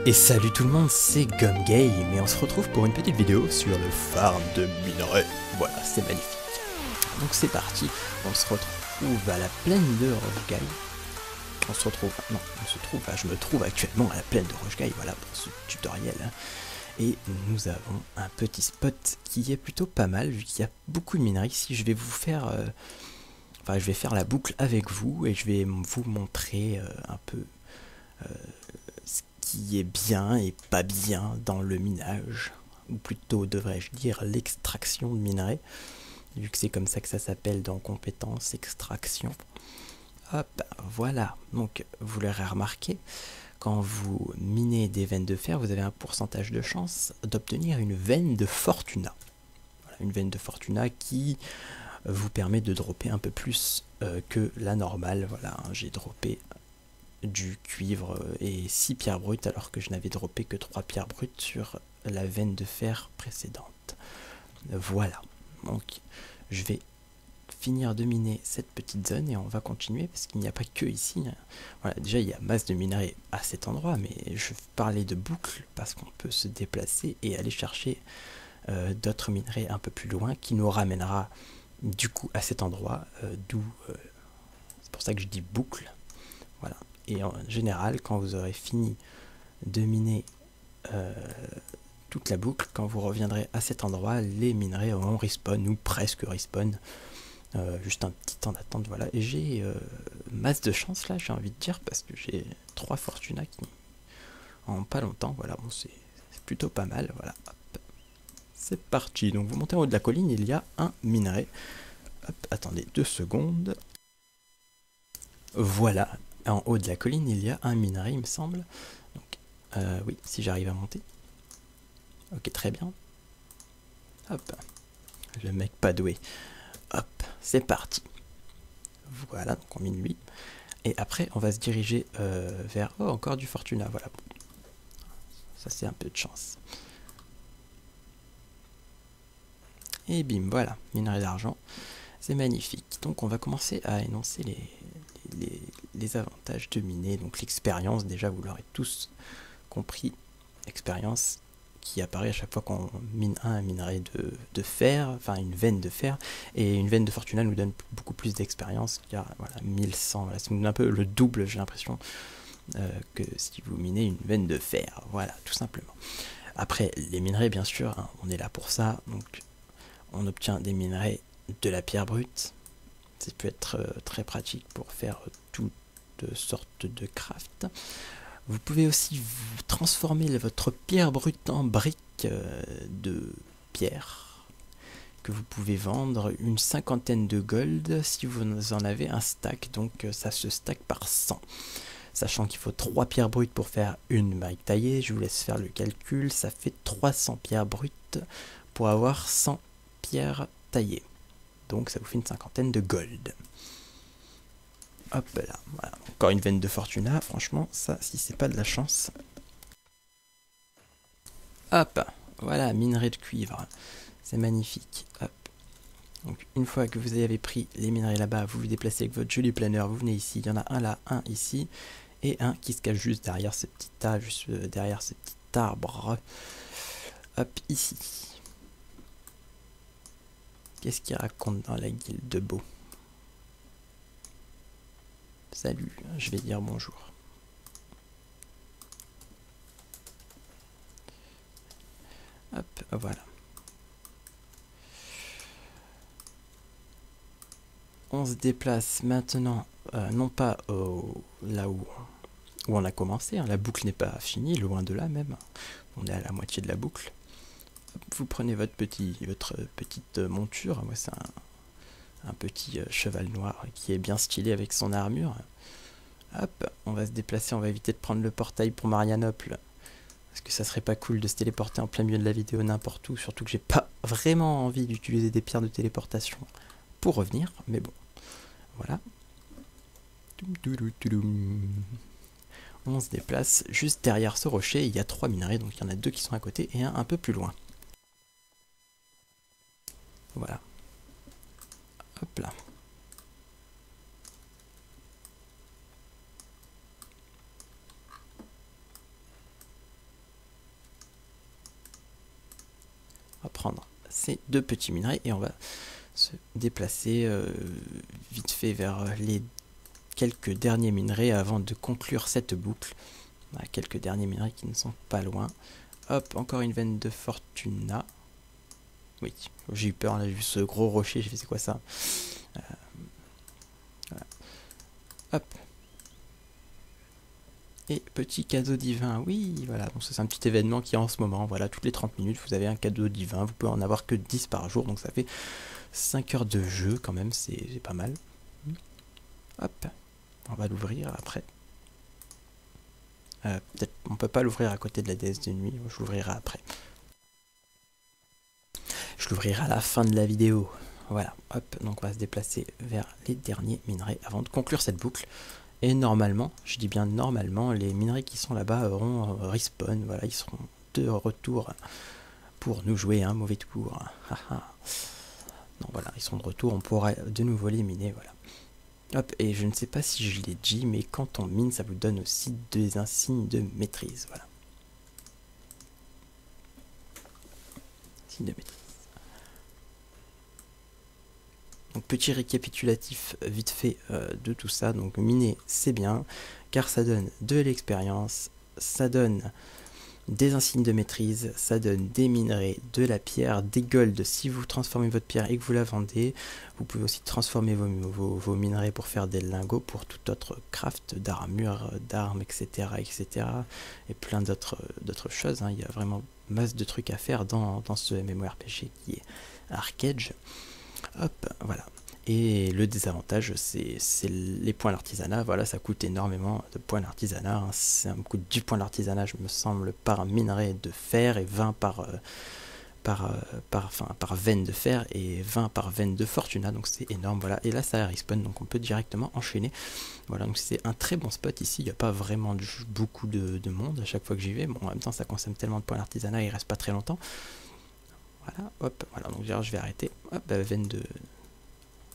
Et salut tout le monde, c'est GumGame et on se retrouve pour une petite vidéo sur le farm de minerais. Voilà, c'est magnifique. Donc c'est parti, on se retrouve à la plaine de Rochegaille. Je me trouve actuellement à la plaine de Rochegaille, voilà, pour ce tutoriel. Et nous avons un petit spot qui est plutôt pas mal, vu qu'il y a beaucoup de minerais ici. Je vais vous faire... je vais faire la boucle avec vous et je vais vous montrer un peu... ce qui est bien et pas bien dans le minage, ou plutôt devrais-je dire l'extraction de minerais, vu que c'est comme ça que ça s'appelle dans compétences, extraction. Hop, voilà, donc vous l'aurez remarqué, quand vous minez des veines de fer, vous avez un pourcentage de chance d'obtenir une veine de fortuna. Voilà, une veine de fortuna qui vous permet de dropper un peu plus que la normale. Voilà, hein, j'ai droppé du cuivre et 6 pierres brutes alors que je n'avais droppé que 3 pierres brutes sur la veine de fer précédente. Voilà, donc je vais finir de miner cette petite zone et on va continuer parce qu'il n'y a pas que ici. Voilà, déjà il y a masse de minerais à cet endroit, mais je parlais de boucle parce qu'on peut se déplacer et aller chercher d'autres minerais un peu plus loin qui nous ramènera du coup à cet endroit, d'où c'est pour ça que je dis boucle. Voilà. Et en général, quand vous aurez fini de miner toute la boucle, quand vous reviendrez à cet endroit, les minerais auront respawn ou presque respawn. Juste un petit temps d'attente, voilà. Et j'ai masse de chance là, j'ai envie de dire, parce que j'ai 3 fortuna qui en pas longtemps, voilà. Bon, c'est plutôt pas mal, voilà. C'est parti. Donc vous montez en haut de la colline, il y a un minerai. Hop, attendez 2 secondes. Voilà. En haut de la colline, il y a un minerai, il me semble. Donc, oui, si j'arrive à monter. Ok, très bien. Hop. Le mec pas doué. Hop, c'est parti. Voilà, donc on mine lui. Et après, on va se diriger vers... Oh, encore du Fortuna, voilà. Ça, c'est un peu de chance. Et bim, voilà, minerai d'argent. C'est magnifique. Donc, on va commencer à énoncer les avantages de miner. Donc, l'expérience, déjà, vous l'aurez tous compris. Expérience qui apparaît à chaque fois qu'on mine un minerai de fer, enfin une veine de fer, et une veine de fortuna nous donne beaucoup plus d'expérience, car voilà, 1100, voilà, c'est un peu le double, j'ai l'impression, que si vous minez une veine de fer, voilà, tout simplement. Après, les minerais, bien sûr, hein, on est là pour ça, donc on obtient des minerais de la pierre brute, ça peut être très pratique pour faire toutes sortes de craft. Vous pouvez aussi transformer votre pierre brute en briques de pierre que vous pouvez vendre une 50aine de gold si vous en avez un stack, donc ça se stack par 100. Sachant qu'il faut 3 pierres brutes pour faire une brique taillée, je vous laisse faire le calcul, ça fait 300 pierres brutes pour avoir 100 pierres taillées. Donc ça vous fait une 50aine de gold. Hop là, voilà. Encore une veine de fortuna, franchement, ça, si c'est pas de la chance. Hop, voilà, minerai de cuivre. C'est magnifique. Hop. Donc, une fois que vous avez pris les minerais là-bas, vous vous déplacez avec votre joli planeur, vous venez ici. Il y en a un là, un ici, et un qui se cache juste derrière ce petit tas, juste derrière ce petit arbre. Hop, ici. Qu'est-ce qu'il raconte dans la guilde de Beau? Salut, je vais dire bonjour. Hop, voilà. On se déplace maintenant, non pas là où on a commencé, hein, la boucle n'est pas finie, loin de là même. On est à la moitié de la boucle. Hop, vous prenez votre petite monture, moi c'est un petit cheval noir qui est bien stylé avec son armure. Hop, on va se déplacer, on va éviter de prendre le portail pour Marianople. Parce que ça serait pas cool de se téléporter en plein milieu de la vidéo n'importe où, surtout que j'ai pas vraiment envie d'utiliser des pierres de téléportation pour revenir, mais bon, voilà. On se déplace juste derrière ce rocher, il y a 3 minerais, donc il y en a 2 qui sont à côté et un peu plus loin. Voilà. Hop là. On va prendre ces 2 petits minerais et on va se déplacer vite fait vers les quelques derniers minerais avant de conclure cette boucle. On a quelques derniers minerais qui ne sont pas loin. Hop, encore une veine de Fortuna. Oui, j'ai eu peur, là, j'ai vu ce gros rocher, j'ai fait c'est quoi ça, voilà. Hop. Et petit cadeau divin, oui, voilà, donc c'est un petit événement qui est en ce moment, voilà, toutes les 30 minutes, vous avez un cadeau divin, vous pouvez en avoir que 10 par jour, donc ça fait 5 heures de jeu quand même, c'est pas mal. Hop, on va l'ouvrir après. Peut-être on peut pas l'ouvrir à côté de la déesse de nuit, je l'ouvrirai après. Je l'ouvrirai à la fin de la vidéo. Voilà, hop, donc on va se déplacer vers les derniers minerais avant de conclure cette boucle. Et normalement, je dis bien normalement, les minerais qui sont là-bas auront respawn, voilà, ils seront de retour pour nous jouer un mauvais tour. Donc voilà, ils sont de retour, on pourra de nouveau les miner, voilà. Hop, et je ne sais pas si je l'ai dit, mais quand on mine, ça vous donne aussi des insignes de maîtrise, voilà. Insignes de maîtrise. Donc petit récapitulatif vite fait de tout ça, donc miner c'est bien, car ça donne de l'expérience, ça donne des insignes de maîtrise, ça donne des minerais, de la pierre, des golds si vous transformez votre pierre et que vous la vendez. Vous pouvez aussi transformer vos minerais pour faire des lingots, pour tout autre craft, d'armure, d'armes, etc., etc. Et plein d'autres choses, hein. Il y a vraiment masse de trucs à faire dans ce MMORPG qui est Arcade. Hop, voilà. Et le désavantage, c'est les points d'artisanat. Voilà, ça coûte énormément de points d'artisanat. Hein. Ça me coûte 10 points d'artisanat, je me semble, par minerai de fer et 20 par veine de fer et 20 par veine de fortuna. Donc c'est énorme. Voilà. Et là, ça respawn, donc on peut directement enchaîner. Voilà, donc c'est un très bon spot ici. Il n'y a pas vraiment beaucoup de monde à chaque fois que j'y vais. Bon, en même temps, ça consomme tellement de points d'artisanat, il reste pas très longtemps. Voilà, hop, voilà, donc je vais arrêter. Hop, veine de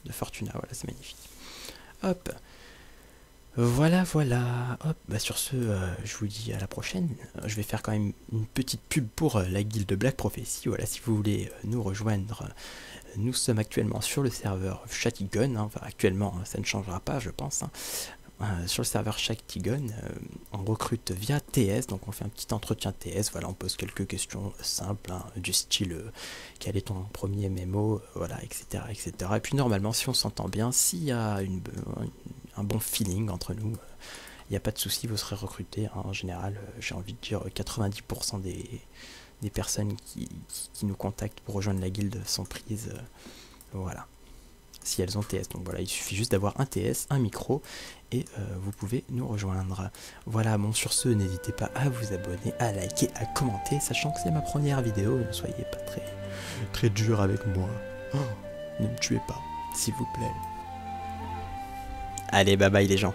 Fortuna, voilà, c'est magnifique. Hop, voilà, voilà. Hop, bah sur ce, je vous dis à la prochaine. Je vais faire quand même une petite pub pour la guilde Black Prophecy. Voilà, si vous voulez nous rejoindre, nous sommes actuellement sur le serveur Shatigun. Hein. Enfin, actuellement, ça ne changera pas, je pense. Hein. Sur le serveur Shatigun, on recrute via TS, donc on fait un petit entretien TS, voilà, on pose quelques questions simples, hein, du style quel est ton premier MMO, voilà, etc., etc. Et puis normalement, si on s'entend bien, s'il y a un bon feeling entre nous, il n'y a pas de souci, vous serez recruté. Hein. En général, j'ai envie de dire 90% des personnes qui nous contactent pour rejoindre la guilde sont prises, voilà. Si elles ont TS, donc voilà, il suffit juste d'avoir un TS, un micro et vous pouvez nous rejoindre. Voilà, bon, sur ce, n'hésitez pas à vous abonner, à liker, à commenter, sachant que c'est ma première vidéo, ne soyez pas très dur avec moi. Oh, ne me tuez pas, s'il vous plaît. Allez, bye bye les gens.